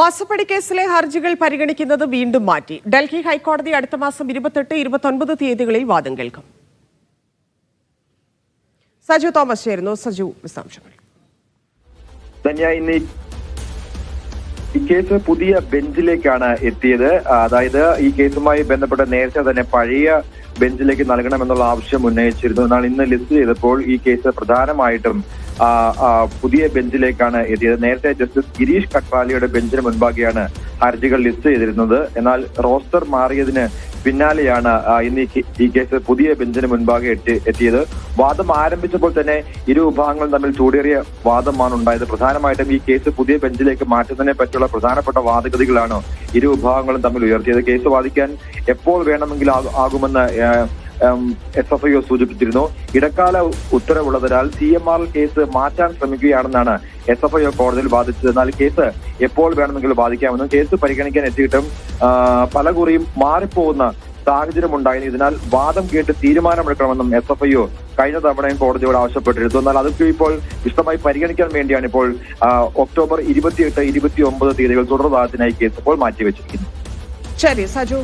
മാസപ്പടി കേസിലെ ഹർജികൾ പരിഗണിക്കുന്നത് വീണ്ടും മാറ്റി. ഡൽഹി ഹൈക്കോടതി അടുത്ത മാസം 28, 29 തീയതികളിൽ വാദം കേൾക്കും. സജു തോമസ് ചേരുന്നു. സജു, വിശദാംശങ്ങൾ. ഈ കേസ് പുതിയ ബെഞ്ചിലേക്കാണ് എത്തിയത്. അതായത് ഈ കേസുമായി ബന്ധപ്പെട്ട് നേരത്തെ തന്നെ പഴയ ബെഞ്ചിലേക്ക് നൽകണമെന്നുള്ള ആവശ്യം ഉന്നയിച്ചിരുന്നു. എന്നാൽ ഇന്ന് ലിസ്റ്റ് ചെയ്തപ്പോൾ ഈ കേസ് പ്രധാനമായിട്ടും പുതിയ ബെഞ്ചിലേക്കാണ് എത്തിയത്. നേരത്തെ ജസ്റ്റിസ് ഗിരീഷ് കട്വാലിയുടെ ബെഞ്ചിന് മുൻപാകെയാണ് ഹർജികൾ ലിസ്റ്റ് ചെയ്തിരുന്നത്. എന്നാൽ റോസ്റ്റർ മാറിയതിന് പിന്നാലെയാണ് ഇന്ന് ഈ കേസ് പുതിയ ബെഞ്ചിന് മുൻപാകെ എത്തിയത്. വാദം ആരംഭിച്ചപ്പോൾ തന്നെ ഇരു വിഭാഗങ്ങളും തമ്മിൽ ചൂടേറിയ വാദമാണ് ഉണ്ടായത്. പ്രധാനമായിട്ടും ഈ കേസ് പുതിയ ബെഞ്ചിലേക്ക് മാറ്റുന്നതിനെ പറ്റിയുള്ള പ്രധാനപ്പെട്ട വാദഗതികളാണ് ഇരു വിഭാഗങ്ങളും തമ്മിൽ ഉയർത്തിയത്. കേസ് വാദിക്കാൻ എപ്പോൾ വേണമെങ്കിലും ആകുമെന്ന് SFIO സൂചിപ്പിച്ചിരുന്നു. ഇടക്കാല ഉത്തരവുള്ളതിനാൽ CMR കേസ് മാറ്റാൻ ശ്രമിക്കുകയാണെന്നാണ് SFIO കോടതിയിൽ വാദിച്ചത്. എന്നാൽ കേസ് എപ്പോൾ വേണമെങ്കിലും വാദിക്കാമെന്നും കേസ് പരിഗണിക്കാൻ എത്തിയിട്ടും പലകുറിയും മാറിപ്പോകുന്ന സാഹചര്യമുണ്ടായിരുന്നു. ഇതിനാൽ വാദം കേട്ട് തീരുമാനമെടുക്കണമെന്നും SFIO കഴിഞ്ഞ തവണയും കോടതിയോട് ആവശ്യപ്പെട്ടിരുന്നു. എന്നാൽ അതൊക്കെ ഇപ്പോൾ വിശദമായി പരിഗണിക്കാൻ വേണ്ടിയാണ് ഇപ്പോൾ ഒക്ടോബർ 28, 29 തീയതികൾ തുടർവാദത്തിനായി കേസ് ഇപ്പോൾ മാറ്റിവെച്ചിരിക്കുന്നത്. ശരി സജു.